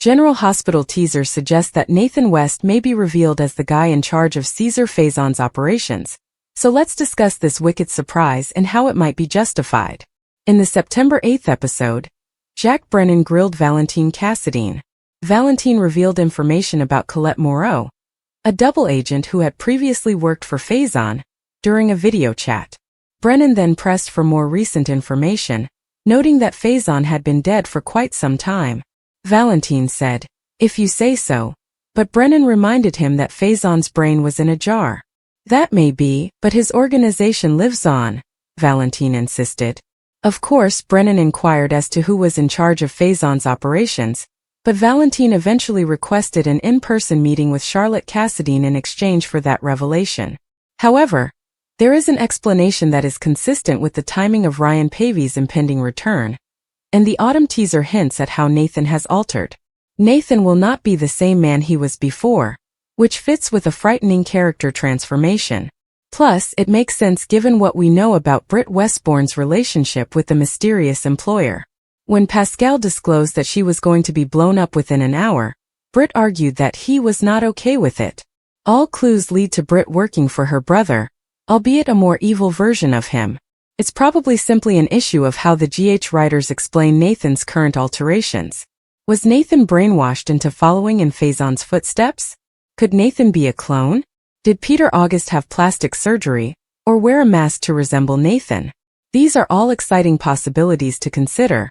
General Hospital teasers suggest that Nathan West may be revealed as the guy in charge of Caesar Faison's operations. So let's discuss this wicked surprise and how it might be justified. In the September 8th episode, Jack Brennan grilled Valentine Cassadine. Valentine revealed information about Colette Moreau, a double agent who had previously worked for Faison, during a video chat. Brennan then pressed for more recent information, noting that Faison had been dead for quite some time. Valentine said, "If you say so," but Brennan reminded him that Faison's brain was in a jar. "That may be, but his organization lives on," Valentine insisted. Of course, Brennan inquired as to who was in charge of Faison's operations, but Valentine eventually requested an in-person meeting with Charlotte Cassadine in exchange for that revelation. However, there is an explanation that is consistent with the timing of Ryan Paevey's impending return, and the autumn teaser hints at how Nathan has altered. Nathan will not be the same man he was before, which fits with a frightening character transformation. Plus, it makes sense given what we know about Britt Westbourne's relationship with the mysterious employer. When Pascal disclosed that she was going to be blown up within an hour, Britt argued that he was not okay with it. All clues lead to Britt working for her brother, albeit a more evil version of him. It's probably simply an issue of how the GH writers explain Nathan's current alterations. Was Nathan brainwashed into following in Faison's footsteps? Could Nathan be a clone? Did Peter August have plastic surgery, or wear a mask to resemble Nathan? These are all exciting possibilities to consider,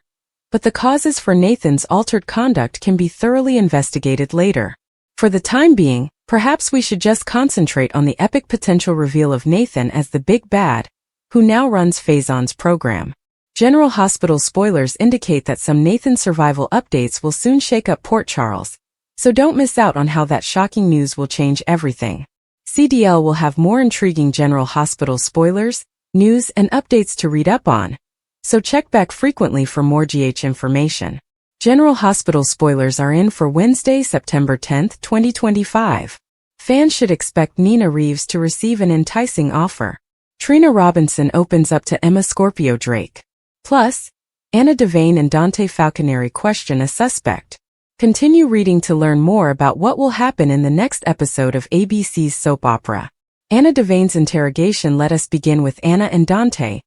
but the causes for Nathan's altered conduct can be thoroughly investigated later. For the time being, perhaps we should just concentrate on the epic potential reveal of Nathan as the big bad, who now runs Faison's program. General Hospital spoilers indicate that some Nathan survival updates will soon shake up Port Charles, so don't miss out on how that shocking news will change everything. CDL will have more intriguing General Hospital spoilers, news, and updates to read up on, so check back frequently for more GH information. General Hospital spoilers are in for Wednesday, September 10, 2025. Fans should expect Nina Reeves to receive an enticing offer. Trina Robinson opens up to Emma Scorpio Drake. Plus, Anna Devane and Dante Falconeri question a suspect. Continue reading to learn more about what will happen in the next episode of ABC's soap opera. Anna Devane's interrogation let us begin with Anna and Dante,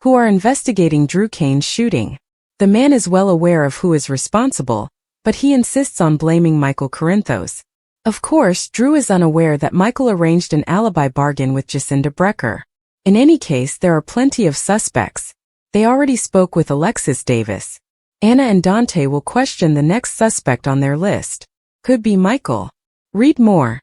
who are investigating Drew Kane's shooting. The man is well aware of who is responsible, but he insists on blaming Michael Corinthos. Of course, Drew is unaware that Michael arranged an alibi bargain with Jacinda Brecker. In any case, there are plenty of suspects. They already spoke with Alexis Davis. Anna and Dante will question the next suspect on their list. Could be Michael. Read more.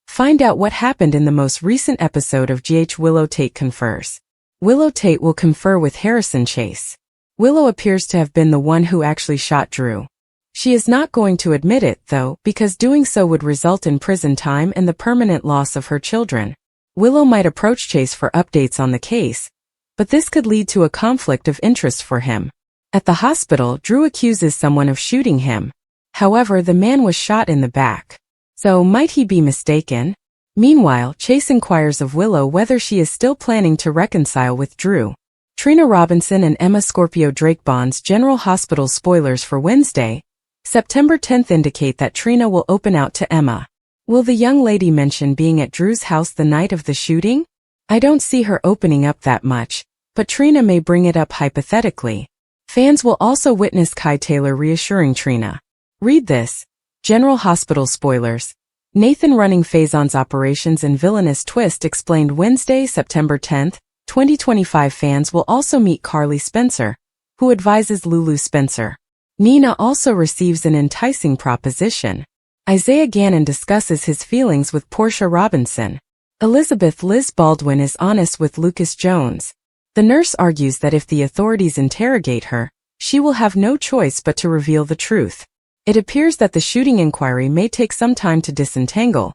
Find out what happened in the most recent episode of GH. Willow Tate confers. Willow Tate will confer with Harrison Chase. Willow appears to have been the one who actually shot Drew. She is not going to admit it, though, because doing so would result in prison time and the permanent loss of her children. Willow might approach Chase for updates on the case, but this could lead to a conflict of interest for him. At the hospital, Drew accuses someone of shooting him. However, the man was shot in the back. So, might he be mistaken? Meanwhile, Chase inquires of Willow whether she is still planning to reconcile with Drew. Trina Robinson and Emma Scorpio Drake Bond's General Hospital spoilers for Wednesday, September 10th indicate that Trina will open out to Emma. Will the young lady mention being at Drew's house the night of the shooting? I don't see her opening up that much, but Trina may bring it up hypothetically. Fans will also witness Kai Taylor reassuring Trina. Read this. General Hospital spoilers. Nathan running Faison's operations and villainous twist explained Wednesday, September 10th, 2025. Fans will also meet Carly Spencer, who advises Lulu Spencer. Nina also receives an enticing proposition. Isaiah Gannon discusses his feelings with Portia Robinson. Elizabeth Liz Baldwin is honest with Lucas Jones. The nurse argues that if the authorities interrogate her, she will have no choice but to reveal the truth. It appears that the shooting inquiry may take some time to disentangle,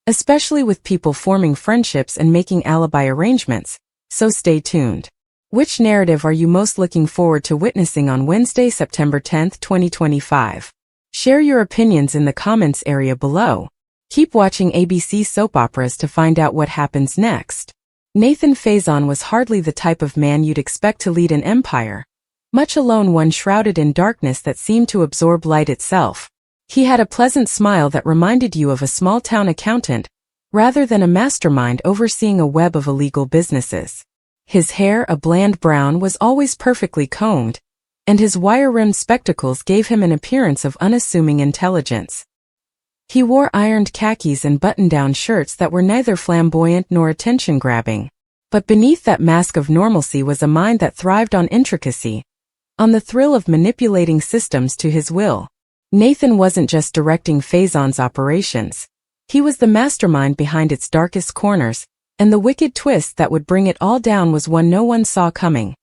especially with people forming friendships and making alibi arrangements, so stay tuned. Which narrative are you most looking forward to witnessing on Wednesday, September 10th, 2025? Share your opinions in the comments area below. Keep watching ABC soap operas to find out what happens next. Nathan Faison was hardly the type of man you'd expect to lead an empire, much alone one shrouded in darkness that seemed to absorb light itself. He had a pleasant smile that reminded you of a small-town accountant, rather than a mastermind overseeing a web of illegal businesses. His hair, a bland brown, was always perfectly combed, and his wire-rimmed spectacles gave him an appearance of unassuming intelligence. He wore ironed khakis and button-down shirts that were neither flamboyant nor attention-grabbing. But beneath that mask of normalcy was a mind that thrived on intricacy, on the thrill of manipulating systems to his will. Nathan wasn't just directing Faison's operations. He was the mastermind behind its darkest corners, and the wicked twist that would bring it all down was one no one saw coming.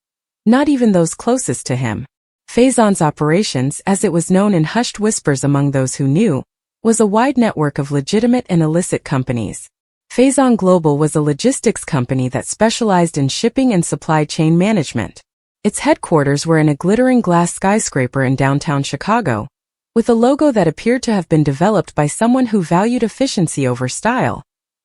Not even those closest to him. Faison's operations, as it was known in hushed whispers among those who knew, was a wide network of legitimate and illicit companies. Faison Global was a logistics company that specialized in shipping and supply chain management. Its headquarters were in a glittering glass skyscraper in downtown Chicago, with a logo that appeared to have been developed by someone who valued efficiency over style.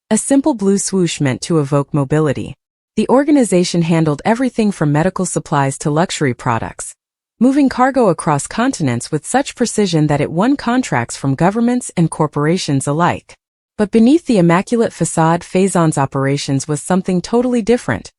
A simple blue swoosh meant to evoke mobility. The organization handled everything from medical supplies to luxury products, moving cargo across continents with such precision that it won contracts from governments and corporations alike. But beneath the immaculate facade, Faison's operations was something totally different.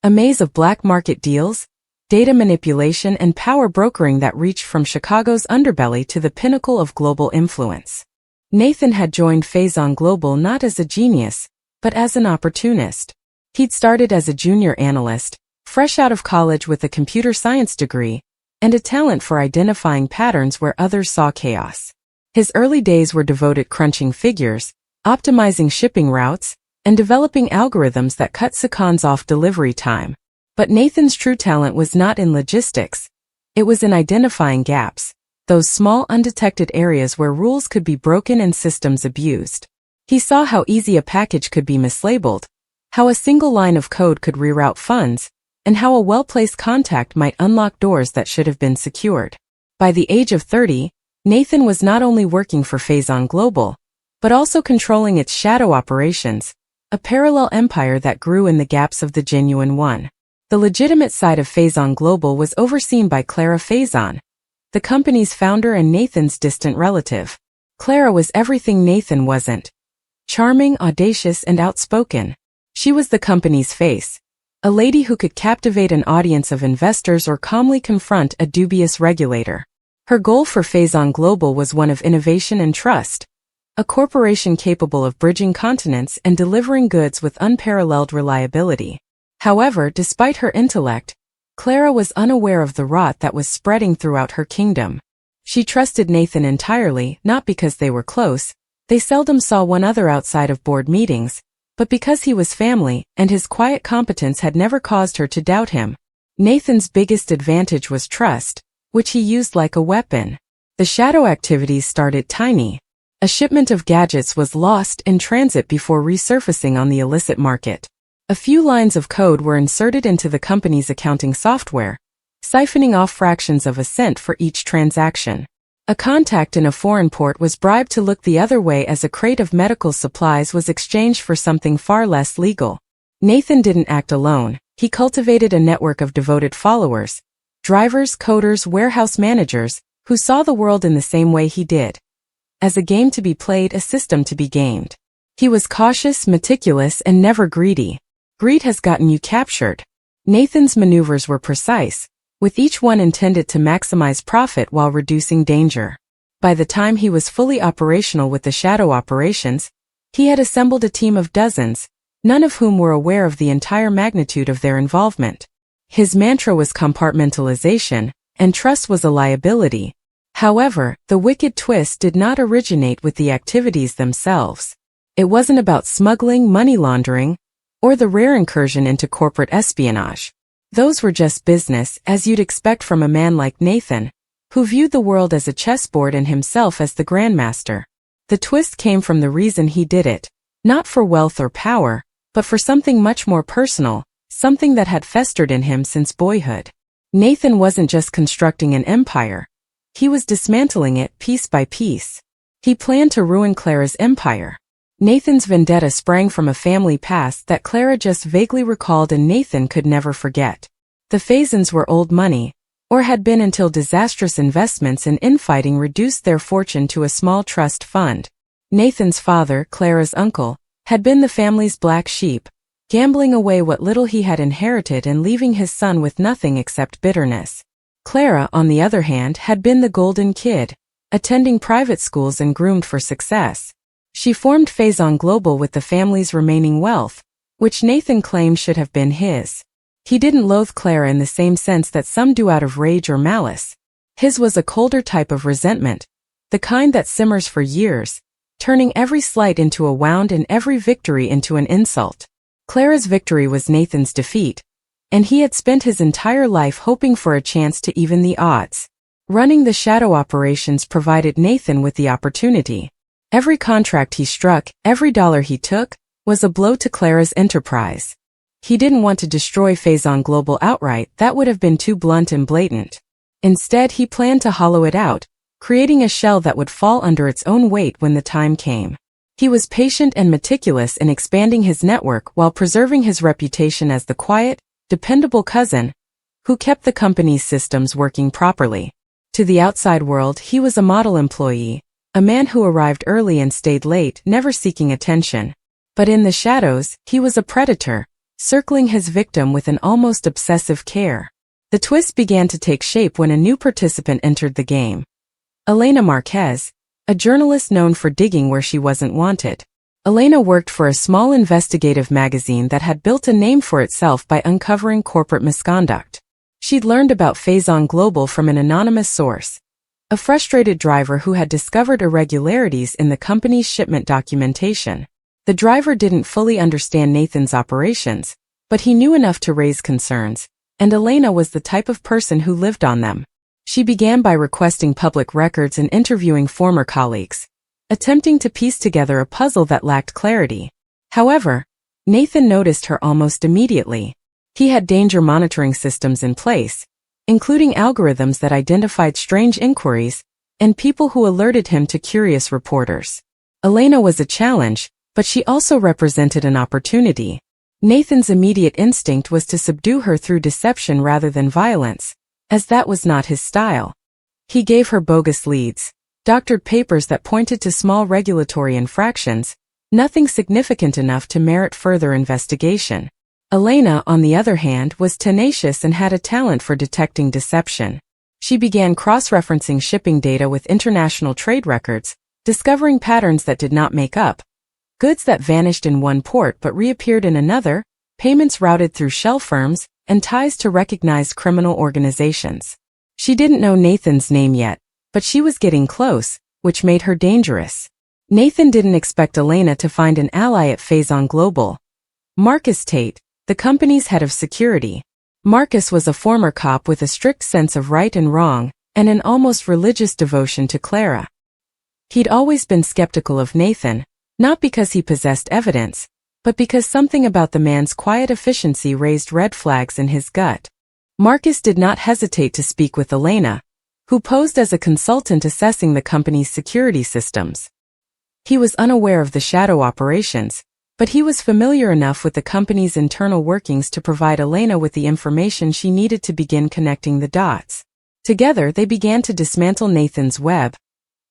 A maze of black market deals, data manipulation and power brokering that reached from Chicago's underbelly to the pinnacle of global influence. Nathan had joined Faison Global not as a genius, but as an opportunist. He'd started as a junior analyst, fresh out of college with a computer science degree, and a talent for identifying patterns where others saw chaos. His early days were devoted crunching figures, optimizing shipping routes, and developing algorithms that cut seconds off delivery time. But Nathan's true talent was not in logistics. It was in identifying gaps, those small undetected areas where rules could be broken and systems abused. He saw how easy a package could be mislabeled, how a single line of code could reroute funds, and how a well-placed contact might unlock doors that should have been secured. By the age of 30, Nathan was not only working for Faison Global, but also controlling its shadow operations, a parallel empire that grew in the gaps of the genuine one. The legitimate side of Faison Global was overseen by Clara Faison, the company's founder and Nathan's distant relative. Clara was everything Nathan wasn't. Charming, audacious, and outspoken. She was the company's face, a lady who could captivate an audience of investors or calmly confront a dubious regulator. Her goal for Faison Global was one of innovation and trust, a corporation capable of bridging continents and delivering goods with unparalleled reliability. However, despite her intellect, Clara was unaware of the rot that was spreading throughout her kingdom. She trusted Nathan entirely, not because they were close, they seldom saw one another outside of board meetings, but because he was family, and his quiet competence had never caused her to doubt him. Nathan's biggest advantage was trust, which he used like a weapon. The shadow activities started tiny. A shipment of gadgets was lost in transit before resurfacing on the illicit market. A few lines of code were inserted into the company's accounting software, siphoning off fractions of a cent for each transaction. A contact in a foreign port was bribed to look the other way as a crate of medical supplies was exchanged for something far less legal. Nathan didn't act alone. He cultivated a network of devoted followers, drivers, coders, warehouse managers, who saw the world in the same way he did. As a game to be played, a system to be gamed. He was cautious, meticulous, and never greedy. Greed has gotten you captured. Nathan's maneuvers were precise, with each one intended to maximize profit while reducing danger. By the time he was fully operational with the shadow operations, he had assembled a team of dozens, none of whom were aware of the entire magnitude of their involvement. His mantra was compartmentalization, and trust was a liability. However, the wicked twist did not originate with the activities themselves. It wasn't about smuggling, money laundering, or the rare incursion into corporate espionage. Those were just business, as you'd expect from a man like Nathan, who viewed the world as a chessboard and himself as the grandmaster. The twist came from the reason he did it, not for wealth or power, but for something much more personal, something that had festered in him since boyhood. Nathan wasn't just constructing an empire. He was dismantling it piece by piece. He planned to ruin Clara's empire. Nathan's vendetta sprang from a family past that Clara just vaguely recalled and Nathan could never forget. The Faisons were old money, or had been until disastrous investments and infighting reduced their fortune to a small trust fund. Nathan's father, Clara's uncle, had been the family's black sheep, gambling away what little he had inherited and leaving his son with nothing except bitterness. Clara, on the other hand, had been the golden kid, attending private schools and groomed for success. She formed Faison Global with the family's remaining wealth, which Nathan claimed should have been his. He didn't loathe Clara in the same sense that some do out of rage or malice. His was a colder type of resentment, the kind that simmers for years, turning every slight into a wound and every victory into an insult. Clara's victory was Nathan's defeat, and he had spent his entire life hoping for a chance to even the odds. Running the shadow operations provided Nathan with the opportunity. Every contract he struck, every dollar he took, was a blow to Clara's enterprise. He didn't want to destroy Faison Global outright, that would have been too blunt and blatant. Instead, he planned to hollow it out, creating a shell that would fall under its own weight when the time came. He was patient and meticulous in expanding his network while preserving his reputation as the quiet, dependable cousin who kept the company's systems working properly. To the outside world, he was a model employee, a man who arrived early and stayed late, never seeking attention. But in the shadows, he was a predator, circling his victim with an almost obsessive care. The twist began to take shape when a new participant entered the game. Elena Marquez, a journalist known for digging where she wasn't wanted. Elena worked for a small investigative magazine that had built a name for itself by uncovering corporate misconduct. She'd learned about Faison Global from an anonymous source, a frustrated driver who had discovered irregularities in the company's shipment documentation. The driver didn't fully understand Nathan's operations, but he knew enough to raise concerns, and Elena was the type of person who lived on them. She began by requesting public records and interviewing former colleagues, attempting to piece together a puzzle that lacked clarity. However, Nathan noticed her almost immediately. He had danger monitoring systems in place, including algorithms that identified strange inquiries and people who alerted him to curious reporters. Elena was a challenge, but she also represented an opportunity. Nathan's immediate instinct was to subdue her through deception rather than violence, as that was not his style. He gave her bogus leads, doctored papers that pointed to small regulatory infractions, nothing significant enough to merit further investigation. Elena, on the other hand, was tenacious and had a talent for detecting deception. She began cross-referencing shipping data with international trade records, discovering patterns that did not make up. Goods that vanished in one port but reappeared in another, payments routed through shell firms, and ties to recognized criminal organizations. She didn't know Nathan's name yet, but she was getting close, which made her dangerous. Nathan didn't expect Elena to find an ally at Faison Global. Marcus Tate, the company's head of security. Marcus was a former cop with a strict sense of right and wrong, and an almost religious devotion to Clara. He'd always been skeptical of Nathan, not because he possessed evidence, but because something about the man's quiet efficiency raised red flags in his gut. Marcus did not hesitate to speak with Elena, who posed as a consultant assessing the company's security systems. He was unaware of the shadow operations, but he was familiar enough with the company's internal workings to provide Elena with the information she needed to begin connecting the dots. Together they began to dismantle Nathan's web,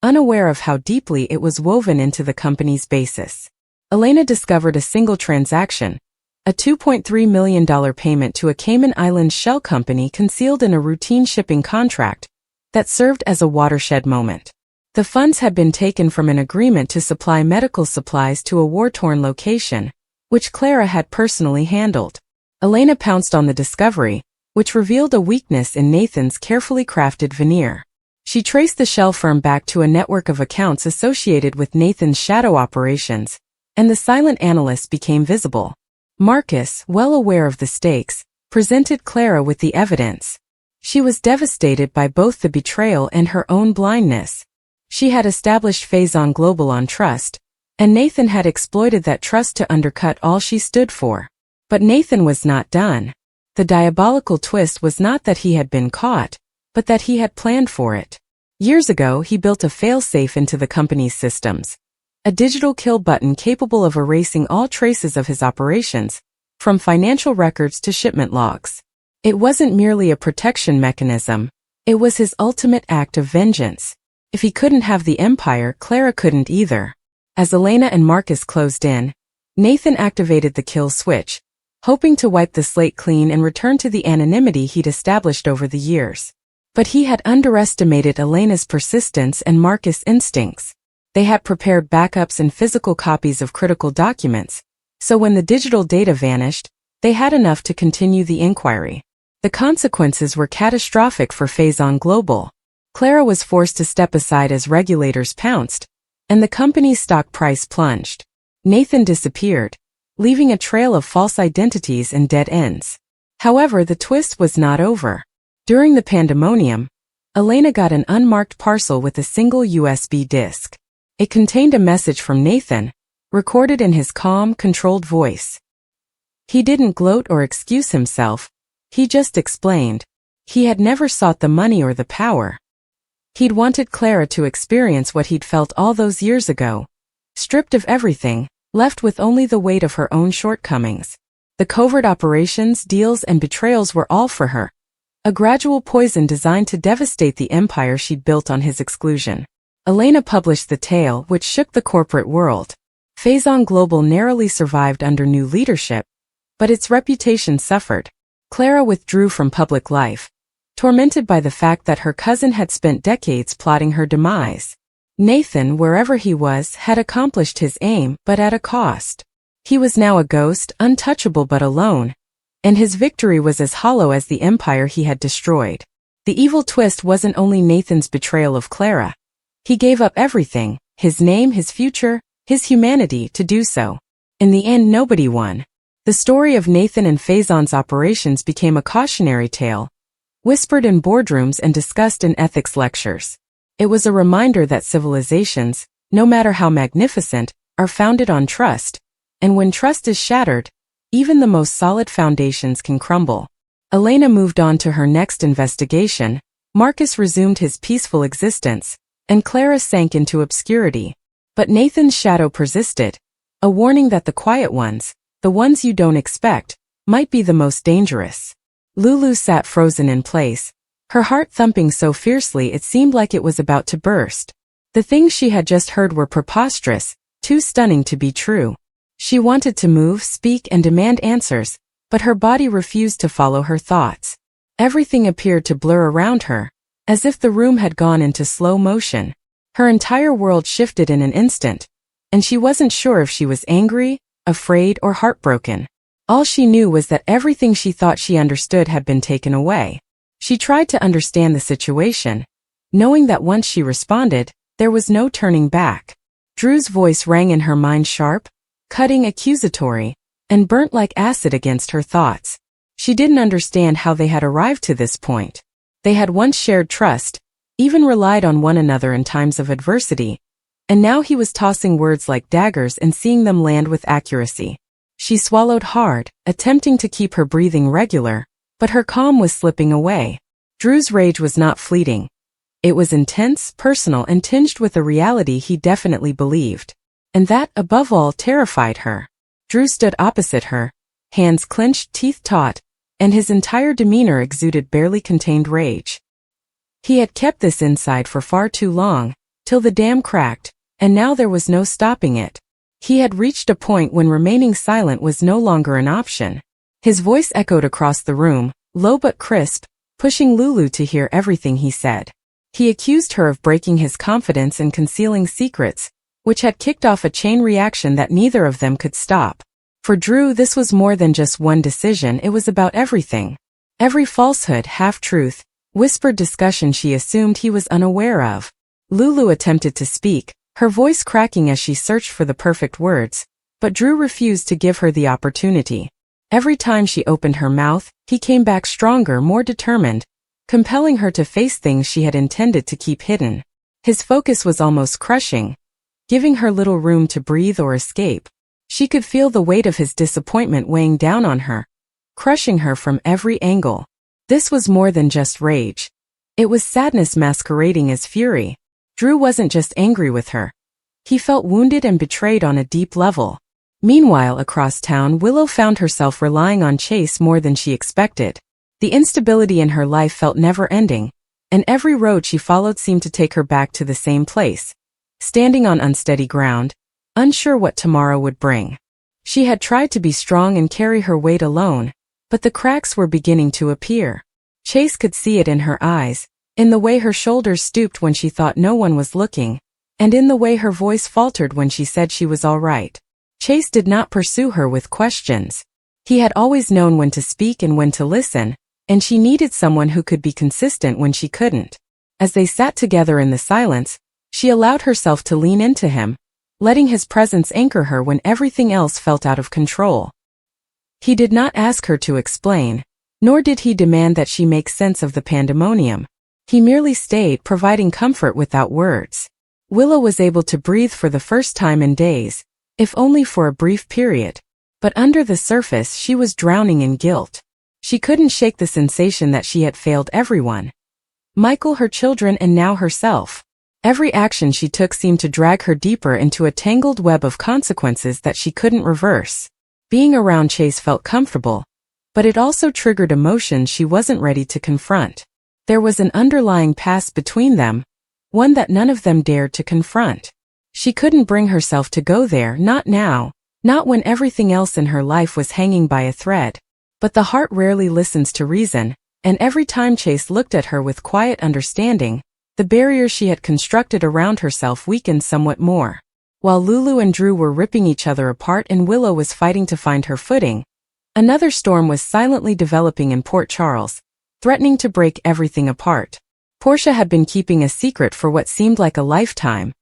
unaware of how deeply it was woven into the company's basis. Elena discovered a single transaction, a $2.3 million payment to a Cayman Islands shell company concealed in a routine shipping contract, that served as a watershed moment. The funds had been taken from an agreement to supply medical supplies to a war-torn location, which Clara had personally handled. Elena pounced on the discovery, which revealed a weakness in Nathan's carefully crafted veneer. She traced the shell firm back to a network of accounts associated with Nathan's shadow operations, and the silent analyst became visible. Marcus, well aware of the stakes, presented Clara with the evidence. She was devastated by both the betrayal and her own blindness. She had established Faison Global on trust, and Nathan had exploited that trust to undercut all she stood for. But Nathan was not done. The diabolical twist was not that he had been caught, but that he had planned for it. Years ago, he built a fail-safe into the company's systems, a digital kill button capable of erasing all traces of his operations, from financial records to shipment logs. It wasn't merely a protection mechanism, it was his ultimate act of vengeance. If he couldn't have the empire, Clara couldn't either. As Elena and Marcus closed in, Nathan activated the kill switch, hoping to wipe the slate clean and return to the anonymity he'd established over the years. But he had underestimated Elena's persistence and Marcus' instincts. They had prepared backups and physical copies of critical documents, so when the digital data vanished, they had enough to continue the inquiry. The consequences were catastrophic for Faison Global. Clara was forced to step aside as regulators pounced, and the company's stock price plunged. Nathan disappeared, leaving a trail of false identities and dead ends. However, the twist was not over. During the pandemonium, Elena got an unmarked parcel with a single USB disk. It contained a message from Nathan, recorded in his calm, controlled voice. He didn't gloat or excuse himself, he just explained. He had never sought the money or the power. He'd wanted Clara to experience what he'd felt all those years ago, stripped of everything, left with only the weight of her own shortcomings. The covert operations, deals, and betrayals were all for her. A gradual poison designed to devastate the empire she'd built on his exclusion. Elena published the tale, which shook the corporate world. Faison Global narrowly survived under new leadership, but its reputation suffered. Clara withdrew from public life, tormented by the fact that her cousin had spent decades plotting her demise. Nathan, wherever he was, had accomplished his aim, but at a cost. He was now a ghost, untouchable but alone, and his victory was as hollow as the empire he had destroyed. The evil twist wasn't only Nathan's betrayal of Clara. He gave up everything, his name, his future, his humanity, to do so. In the end, nobody won. The story of Nathan and Faison's operations became a cautionary tale, whispered in boardrooms and discussed in ethics lectures. It was a reminder that civilizations, no matter how magnificent, are founded on trust, and when trust is shattered, even the most solid foundations can crumble. Elena moved on to her next investigation, Marcus resumed his peaceful existence, and Clara sank into obscurity. But Nathan's shadow persisted, a warning that the quiet ones, the ones you don't expect, might be the most dangerous. Lulu sat frozen in place, her heart thumping so fiercely it seemed like it was about to burst. The things she had just heard were preposterous, too stunning to be true. She wanted to move, speak, and demand answers, but her body refused to follow her thoughts. Everything appeared to blur around her, as if the room had gone into slow motion. Her entire world shifted in an instant, and she wasn't sure if she was angry, afraid, or heartbroken. All she knew was that everything she thought she understood had been taken away. She tried to understand the situation, knowing that once she responded, there was no turning back. Drew's voice rang in her mind, sharp, cutting, accusatory, and burnt like acid against her thoughts. She didn't understand how they had arrived to this point. They had once shared trust, even relied on one another in times of adversity, and now he was tossing words like daggers and seeing them land with accuracy. She swallowed hard, attempting to keep her breathing regular, but her calm was slipping away. Drew's rage was not fleeting. It was intense, personal, and tinged with a reality he definitely believed. And that, above all, terrified her. Drew stood opposite her, hands clenched, teeth taut, and his entire demeanor exuded barely contained rage. He had kept this inside for far too long, till the dam cracked, and now there was no stopping it. He had reached a point when remaining silent was no longer an option. His voice echoed across the room, low but crisp, pushing Lulu to hear everything he said. He accused her of breaking his confidence and concealing secrets, which had kicked off a chain reaction that neither of them could stop. For Drew, this was more than just one decision, it was about everything. Every falsehood, half-truth, whispered discussion she assumed he was unaware of. Lulu attempted to speak, her voice cracking as she searched for the perfect words, but Drew refused to give her the opportunity. Every time she opened her mouth, he came back stronger, more determined, compelling her to face things she had intended to keep hidden. His focus was almost crushing, giving her little room to breathe or escape. She could feel the weight of his disappointment weighing down on her, crushing her from every angle. This was more than just rage. It was sadness masquerading as fury. Drew wasn't just angry with her. He felt wounded and betrayed on a deep level. Meanwhile, across town, Willow found herself relying on Chase more than she expected. The instability in her life felt never-ending, and every road she followed seemed to take her back to the same place, standing on unsteady ground, unsure what tomorrow would bring. She had tried to be strong and carry her weight alone, but the cracks were beginning to appear. Chase could see it in her eyes, in the way her shoulders stooped when she thought no one was looking, and in the way her voice faltered when she said she was all right. Chase did not pursue her with questions. He had always known when to speak and when to listen, and she needed someone who could be consistent when she couldn't. As they sat together in the silence, she allowed herself to lean into him, letting his presence anchor her when everything else felt out of control. He did not ask her to explain, nor did he demand that she make sense of the pandemonium. He merely stayed, providing comfort without words. Willow was able to breathe for the first time in days, if only for a brief period. But under the surface she was drowning in guilt. She couldn't shake the sensation that she had failed everyone. Michael, her children, and now herself. Every action she took seemed to drag her deeper into a tangled web of consequences that she couldn't reverse. Being around Chase felt comfortable, but it also triggered emotions she wasn't ready to confront. There was an underlying past between them, one that none of them dared to confront. She couldn't bring herself to go there, not now, not when everything else in her life was hanging by a thread. But the heart rarely listens to reason, and every time Chase looked at her with quiet understanding, the barriers she had constructed around herself weakened somewhat more. While Lulu and Drew were ripping each other apart and Willow was fighting to find her footing, another storm was silently developing in Port Charles, threatening to break everything apart. Portia had been keeping a secret for what seemed like a lifetime,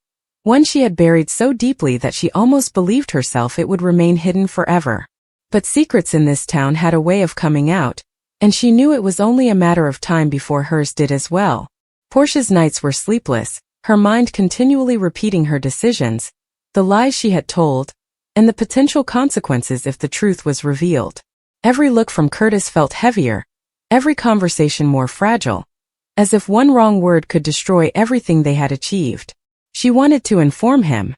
one she had buried so deeply that she almost believed herself it would remain hidden forever. But secrets in this town had a way of coming out, and she knew it was only a matter of time before hers did as well. Portia's nights were sleepless, her mind continually repeating her decisions, the lies she had told, and the potential consequences if the truth was revealed. Every look from Curtis felt heavier, every conversation more fragile, as if one wrong word could destroy everything they had achieved. She wanted to inform him,